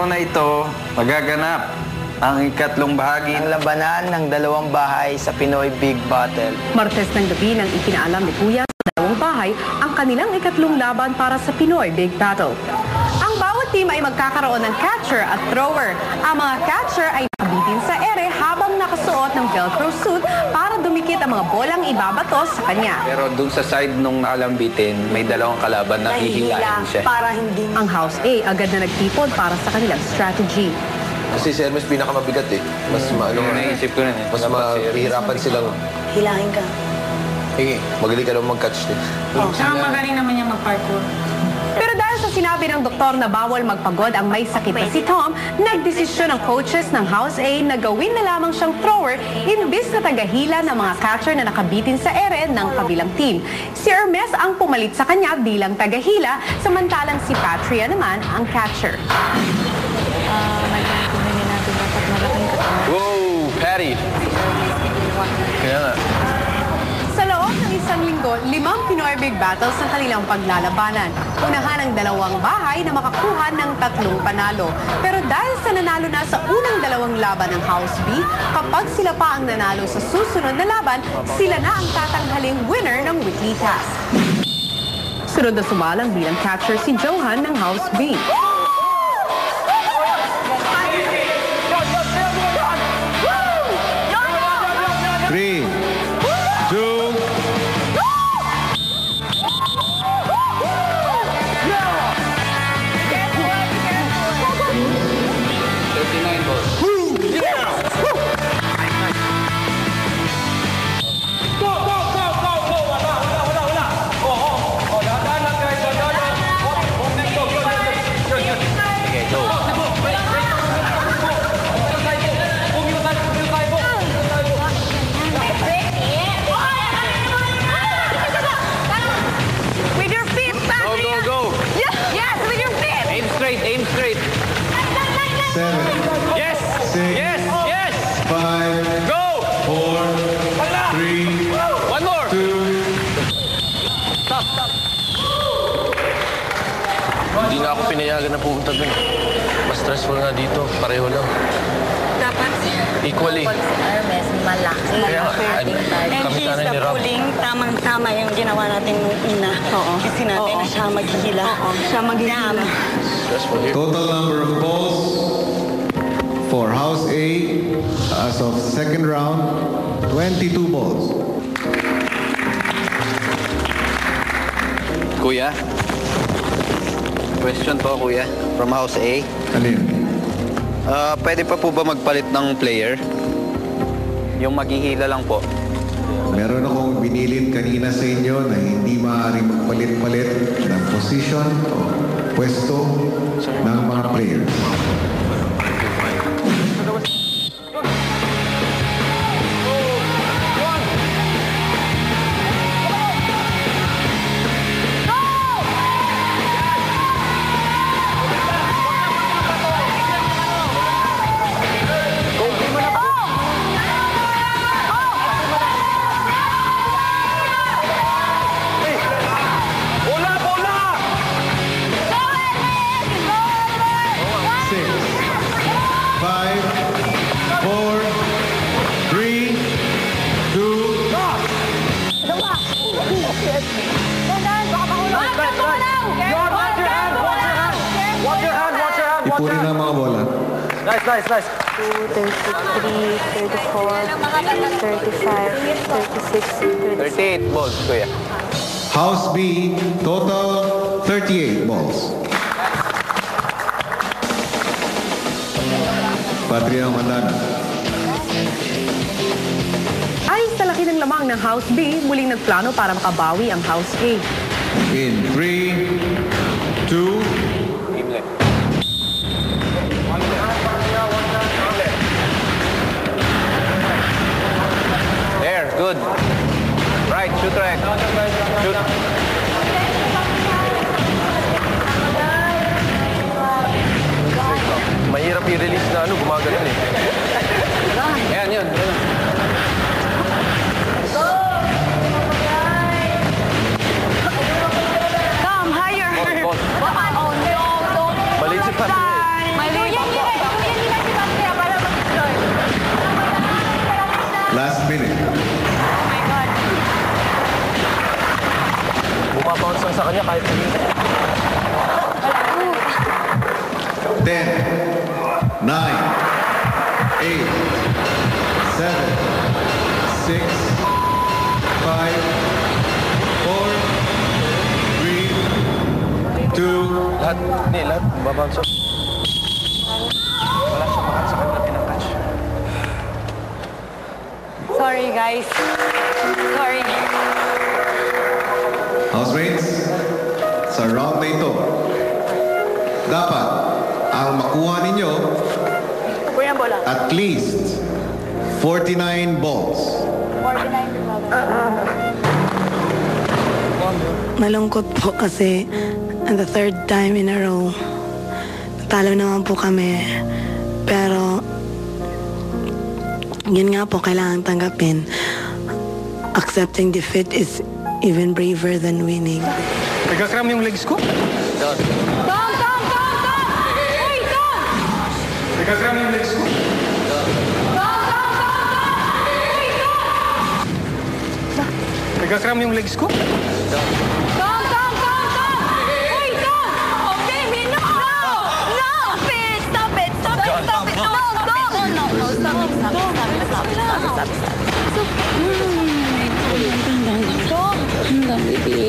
araw na ito, magaganap ang ikatlong bahagi ng labanan ng dalawang bahay sa Pinoy Big Battle. Martes ng gabi nang ipinaalam ni Kuya sa dalawang bahay ang kanilang ikatlong laban para sa Pinoy Big Battle. Ang bawat team ay magkakaroon ng catcher at thrower. Ang mga catcher ay nakabitin sa ere habang nakasuot ng Velcro suit para dumikit ang mga bolang ibabato sa kanya. Pero dun sa side nung nakalambitin, may dalawang kalaban na hihilahin siya. Para hindi. Ang House A agad na nagtipon para sa kanilang strategy. Kasi si Hermes pinakamabigat eh. Mas naisip ko na eh. Mas mahirapan silang... Hilangin ka. Hingi, magaling ka lang mag-catch din. Saka magaling naman niya mag-parkour. Pero dahil sa sinabi ng doktor na bawal magpagod ang may sakit na si Tom, nagdesisyon ang coaches ng House A na gawin na lamang siyang thrower imbis na tagahila ng mga catcher na nakabitin sa ere ng kabilang team. Si Hermes ang pumalit sa kanya bilang tagahila, samantalang si Patria naman ang catcher. Wow, Patty! Kaya nga. Sa loob ng isang linggo, 5 Pinoy Big Battles ang kanilang paglalabanan. Unahan ang dalawang bahay na makakuha ng 3 panalo. Pero dahil sa nanalo na sa unang 2 laban ng House B, kapag sila pa ang nanalo sa susunod na laban, sila na ang tatanghaling winner ng weekly task. Sunod na sumalang bilang catcher si Johan ng House B. 3, 2, Aim straight. 7, Yes! 6, Yes! Yes! 5, Go! 4, 3, One more! 2, Stop! Hindi na ako pinayagan na pumunta dun. Mas stressful nga dito. Pareho lang. Dapat Equally. si Hermes, malaki. Kaya nga, And kami he's sana the ni Rob. pulling. Tamang-tama yung ginawa natin nung ina. Kasi natin na siya maghihila. Siya maghihila. Stressful here. total number of balls for House A as of second round, 22 balls. Kuya? Question po, Kuya. From House A. Ano yun? Pwede pa po ba magpalit ng player? Yung maghihila lang po. Meron akong binilin kanina sa inyo na hindi maaaring magpalit-palit ng position o pwesto ng mga players. Ipunin ang mga bola. Nice. 33, 34, 35, 36, 38 balls, Kuya. House B, total 38 balls. Patria Mandana. Ayon sa laki ng lamang ng House B, muling nagplano para makabawi ang House A. In 3, 2, There, good. Right, shoot right. Shoot. Mahirap i-release na gumagano eh. Ayan, yun. Come, higher. Ball. Oh, no, don't. Maliit si Patria eh. Maliit. Last minute. Oh my God. Bumabounce lang sa kanya kahit hindi. 10, 9, 8, 7, 6, 5, 4, 3, 2, Lahat, hindi, lahat. Bumabounce. Wala siya mahal sa kanya pinatouch. Sorry, guys. Sorry. housemates, sa round na ito, dapat ang makuha ninyo Kuya bola. at least 49 balls. 49. Malungkot po kasi the third time in a row, talo naman po kami. Pero, yun nga po, kailangan tanggapin. Accepting defeat is even braver than winning. Nagkakram yung legs ko? Tom! Uy, Tom! Nagkakram yung legs ko? Nagkakram yung legs ko? Tom! Uy, Tom! Okay, no! Stop it! Stop it! Stop it! Stop it! No! Stop it!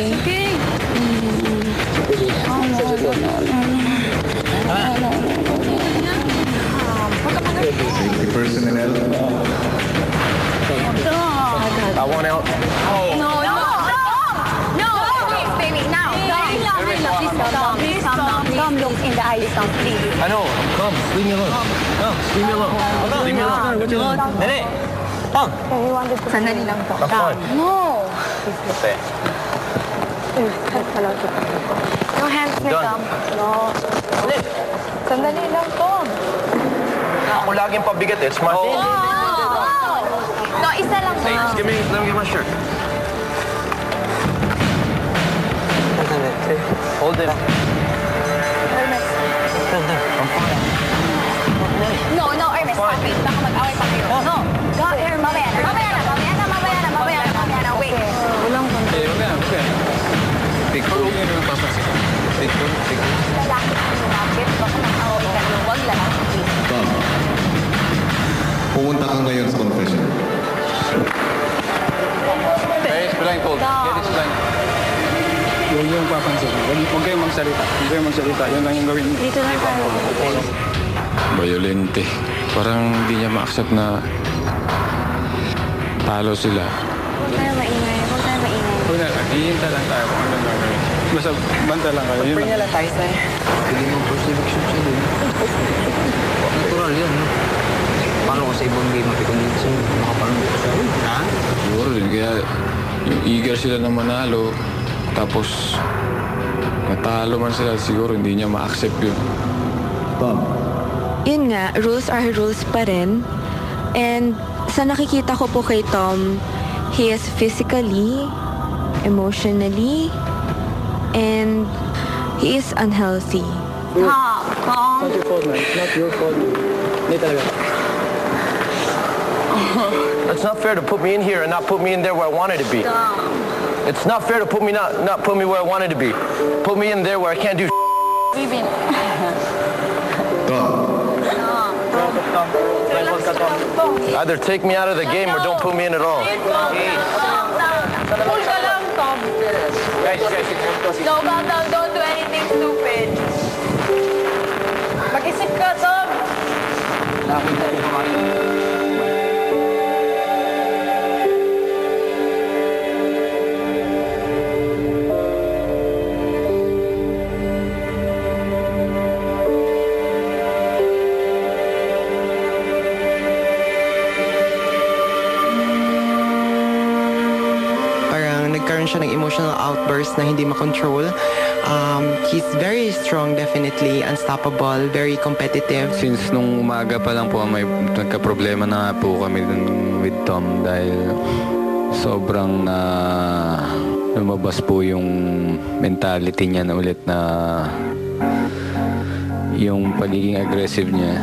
Okay. 50 personnel. I want out. No! Please, baby, now. Please, Tom, look in the eyes, Tom, please. I know. Come, leave me alone. Come, leave me alone. Leave me alone. Dali. Come. Sandali lang to. I'm fine. No! Okay. No hands ni Done. Tom. No. Sandali lang, Tom. Ako laging pabigat eh. It's my thing. No, isa lang. Hey, just let me get my shirt. Hold it. No, Ernest, stop it. Baka mag-away pa kayo. No. Go, Ernest. Mamaya na. Wait. Walang konti. Lalaki ang lumapit. Baka mag-away ka. Huwag lalaki, please. Tom, pumunta ka ngayon sa confession. Guys, blindfold. Get it blindfold. Huwag yung papansin. Huwag kayong magsalita. Yun lang yung gawin. Dito na tayo. Violente. Parang hindi niya ma-accept na talo sila. Huwag tayo maingay. Huwag na lang. Hihinta lang tayo kung ano gagawin. Basta banta lang kayo. Yun lang. tayo tayo. Natural yan, no? Paano ko sa ibang game mapikon dito sa makapanood ko sa ha? Siguro din. Kaya yung eager sila na manalo, tapos natalo man sila, siguro hindi niya ma-accept yun. Tom, Yun nga, rules are rules pa rin. And sa nakikita ko po kay Tom, he is physically, emotionally, and he is unhealthy. Tom. Not your fault, man. Not your fault. Hindi talaga. It's not fair to put me in here and not put me in there where I wanted to be. It's not fair to put me not put me where I wanted to be. Put me in there where I can't do. Vivian. Tom, Either take me out of the game or don't put me in at all. Cool ka lang, Tom. No, calm down. Don't do anything stupid. Mag-isip ka, Tom. Nagkaroon siya ng emotional outburst na hindi makontrol. He's very strong, definitely, unstoppable, very competitive. Since nung umaga pa lang po, may nagka-problema na nga po kami dun with Tom dahil sobrang lumabas po yung mentality niya na ulit na yung pagiging aggressive niya.